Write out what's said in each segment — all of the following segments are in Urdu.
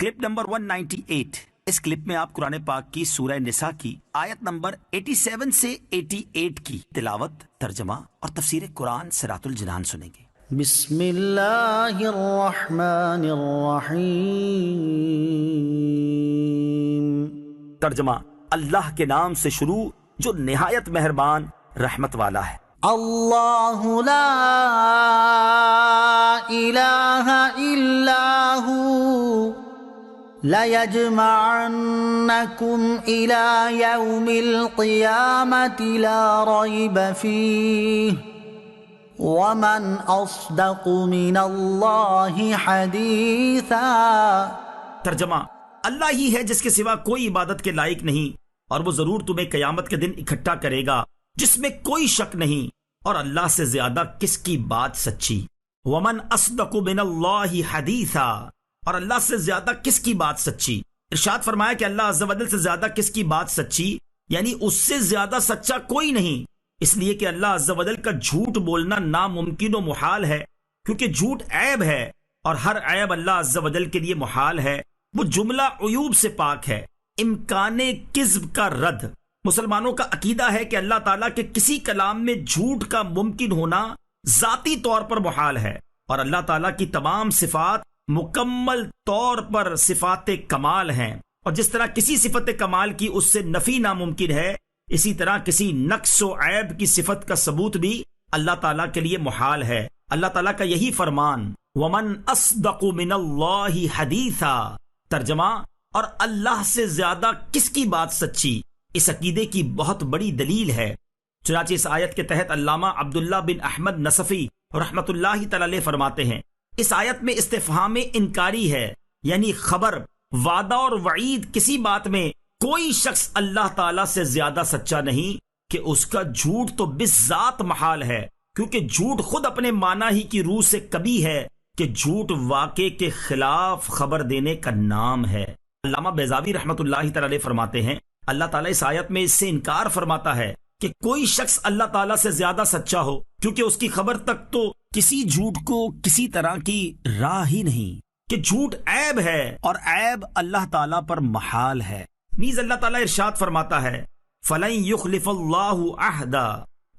Clip number 198۔ اس کلپ میں آپ قرآن پاک کی سورہ نساء کی آیت نمبر 87 سے 88 کی تلاوت، ترجمہ اور تفسیر قرآن صراط الجنان سنیں گے۔ بسم اللہ الرحمن الرحیم۔ ترجمہ، اللہ کے نام سے شروع جو نہایت مہربان رحمت والا ہے۔ اللہ لا الہ الا ہو لَيَجْمَعَنَّكُمْ إِلَى يَوْمِ الْقِيَامَةِ لَا رَيْبَ فِيهِ وَمَنْ أَصْدَقُ مِنَ اللَّهِ حَدِيثًا۔ ترجمہ، اللہ ہی ہے جس کے سوا کوئی عبادت کے لائق نہیں، اور وہ ضرور تمہیں قیامت کے دن اکٹھا کرے گا جس میں کوئی شک نہیں، اور اللہ سے زیادہ کس کی بات سچی۔ وَمَنْ أَصْدَقُ مِنَ اللَّهِ حَدِيثًا، اور اللہ سے زیادہ کس کی بات سچی۔ ارشاد فرمایا کہ اللہ عز و جل سے زیادہ کس کی بات سچی، یعنی اس سے زیادہ سچا کوئی نہیں، اس لیے کہ اللہ عز و جل کا جھوٹ بولنا ناممکن و محال ہے، کیونکہ جھوٹ عیب ہے، اور ہر عیب اللہ عز و جل کے لیے محال ہے۔ وہ جملہ عیوب سے پاک ہے، امکان کذب کا رد۔ مسلمانوں کا عقیدہ ہے کہ اللہ تعالیٰ کے کسی کلام میں جھوٹ کا ممکن ہونا ذاتی طور پر محال ہے، اور اللہ تعالیٰ کی تمام صفات مکمل طور پر صفات کمال ہیں، اور جس طرح کسی صفت کمال کی اس سے نفی ناممکن ہے، اسی طرح کسی نقص و عیب کی صفت کا ثبوت بھی اللہ تعالیٰ کے لیے محال ہے۔ اللہ تعالیٰ کا یہی فرمان، وَمَنْ أَصْدَقُ مِنَ اللَّهِ حَدِيثًا۔ ترجمہ، اور اللہ سے زیادہ کس کی بات سچی، اس عقیدے کی بہت بڑی دلیل ہے۔ چنانچہ اس آیت کے تحت علامہ عبداللہ بن احمد نصفی رحمۃ اللہ تعالی علیہ فرماتے ہیں، اس آیت میں استفہام انکاری ہے، یعنی خبر، وعدہ اور وعید، کسی بات میں کوئی شخص اللہ تعالیٰ سے زیادہ سچا نہیں کہ اس کا جھوٹ تو بالذات محال ہے، کیونکہ جھوٹ خود اپنے معنی ہی کی روح سے کبھی ہے کہ جھوٹ واقع کے خلاف خبر دینے کا نام ہے۔ علامہ بیضاوی رحمۃ اللہ تعالی علیہ فرماتے ہیں، اللہ تعالیٰ اس آیت میں اس سے انکار فرماتا ہے کہ کوئی شخص اللہ تعالیٰ سے زیادہ سچا ہو، کیونکہ اس کی خبر تک تو کسی جھوٹ کو کسی طرح کی راہ ہی نہیں، کہ جھوٹ عیب ہے، اور عیب اللہ تعالیٰ پر محال ہے۔ نیز اللہ تعالیٰ ارشاد فرماتا ہے، فَلَن يُخْلِفَ اللَّهُ عَهْدًا۔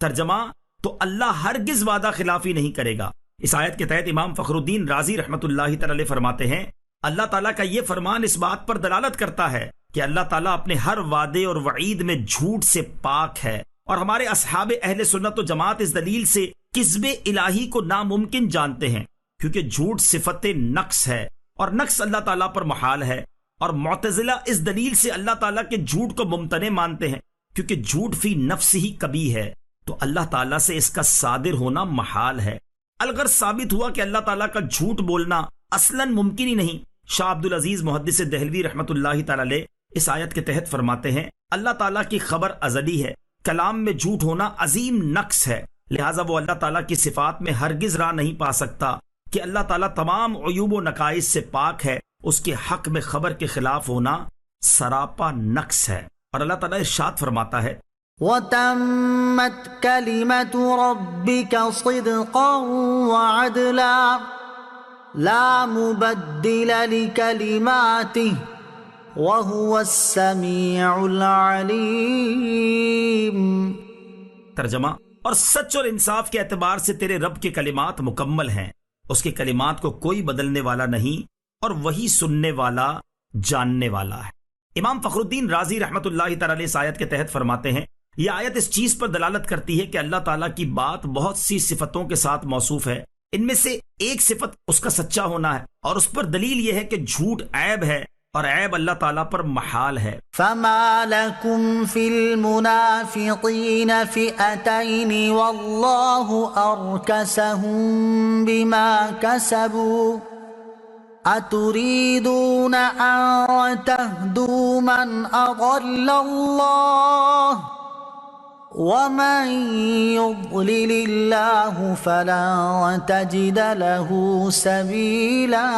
ترجمہ، تو اللہ ہرگز وعدہ خلافی نہیں کرے گا۔ اس آیت کے تحت امام فخر الدین رازی رحمۃ اللہ تعالی علیہ فرماتے ہیں، اللہ تعالیٰ کا یہ فرمان اس بات پر دلالت کرتا ہے کہ اللہ تعالیٰ اپنے ہر وعدے اور وعید میں جھوٹ سے پاک ہے، اور ہمارے اصحاب اہل سنت و جماعت اس دلیل سے کذب الہی کو ناممکن جانتے ہیں، کیونکہ جھوٹ صفت نقص ہے، اور نقص اللہ تعالیٰ پر محال ہے، اور معتزلہ اس دلیل سے اللہ تعالیٰ کے جھوٹ کو ممتنع مانتے ہیں، کیونکہ جھوٹ فی نفس ہی کبیح ہے، تو اللہ تعالیٰ سے اس کا صادر ہونا محال ہے۔ الغرض ثابت ہوا کہ اللہ تعالیٰ کا جھوٹ بولنا اصلاً ممکن ہی نہیں۔ شاہ عبدالعزیز محدث دہلوی رحمۃ اللہ تعالی علیہ اس آیت کے تحت فرماتے ہیں، اللہ تعالیٰ کی خبر ازلی ہے، کلام میں جھوٹ ہونا عظیم نقص ہے، لہٰذا وہ اللہ تعالیٰ کی صفات میں ہرگز راہ نہیں پا سکتا کہ اللہ تعالیٰ تمام عیوب و نقائص سے پاک ہے، اس کے حق میں خبر کے خلاف ہونا سراپا نقص ہے۔ اور اللہ تعالیٰ ارشاد فرماتا ہے، وَتَمَّتْ كَلِمَةُ رَبِّكَ صِدْقًا وَعَدْلًا لَا مُبَدِّلَ لِكَلِمَاتِهِ وَهُوَ السَّمِيعُ الْعَلِيمُ۔ ترجمہ، اور سچ اور انصاف کے اعتبار سے تیرے رب کے کلمات مکمل ہیں، اس کے کلمات کو کوئی بدلنے والا نہیں، اور وہی سننے والا، جاننے والا ہے۔ امام فخر الدین رازی رحمۃ اللہ تعالی علیہ اس آیت کے تحت فرماتے ہیں، یہ آیت اس چیز پر دلالت کرتی ہے کہ اللہ تعالیٰ کی بات بہت سی صفتوں کے ساتھ موصوف ہے، ان میں سے ایک صفت اس کا سچا ہونا ہے، اور اس پر دلیل یہ ہے کہ جھوٹ عیب ہے، اور عیب اللہ تعالیٰ پر محال ہے۔ فَمَا لَكُمْ فِي الْمُنَافِقِينَ فِئَتَيْنِ وَاللَّهُ أَرْكَسَهُم بِمَا كَسَبُوا أَتُرِيدُونَ أَن تَهْدُوا مَنْ أَضَلَّ اللَّهُ وَمَن يُضْلِلِ اللَّهُ فَلَن تَجِدَ لَهُ سَبِيلًا۔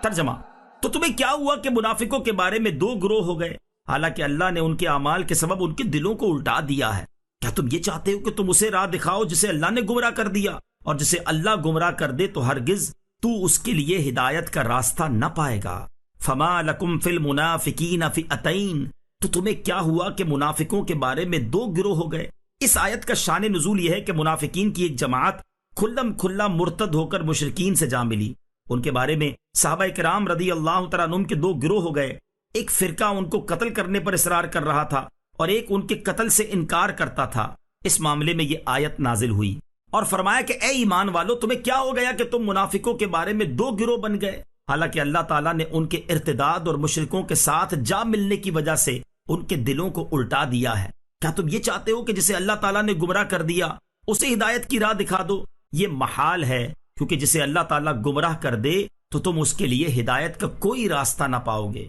ترجمہ، تو تمہیں کیا ہوا کہ منافقوں کے بارے میں دو گروہ ہو گئے، حالانکہ اللہ نے ان کے اعمال کے سبب ان کے دلوں کو الٹا دیا ہے؟ کیا تم یہ چاہتے ہو کہ تم اسے راہ دکھاؤ جسے اللہ نے گمراہ کر دیا، اور جسے اللہ گمراہ کر دے تو ہرگز تو اس کے لیے ہدایت کا راستہ نہ پائے گا۔ فما لکم فی المنافقین فئتین، تو تمہیں کیا ہوا کہ منافقوں کے بارے میں دو گروہ ہو گئے۔ اس آیت کا شان نزول یہ ہے کہ منافقین کی ایک جماعت کھلم کھلا مرتد ہو کر مشرکین سے جا ملی۔ ان کے بارے میں صحابہ کرام رضی اللہ تعالیٰ عنہم کے دو گروہ ہو گئے، ایک فرقہ ان کو قتل کرنے پر اصرار کر رہا تھا اور ایک ان کے قتل سے انکار کرتا تھا۔ اس معاملے میں یہ آیت نازل ہوئی اور فرمایا کہ اے ایمان والو، تمہیں کیا ہو گیا کہ تم منافقوں کے بارے میں دو گروہ بن گئے، حالانکہ اللہ تعالیٰ نے ان کے ارتداد اور مشرکوں کے ساتھ جا ملنے کی وجہ سے ان کے دلوں کو الٹا دیا ہے۔ کیا تم یہ چاہتے ہو کہ جسے اللہ تعالیٰ نے گمراہ کر دیا اسے ہدایت کی راہ دکھا دو؟ یہ محال ہے، کیونکہ جسے اللہ تعالیٰ گمراہ کر دے تو تم اس کے لیے ہدایت کا کوئی راستہ نہ پاؤ گے۔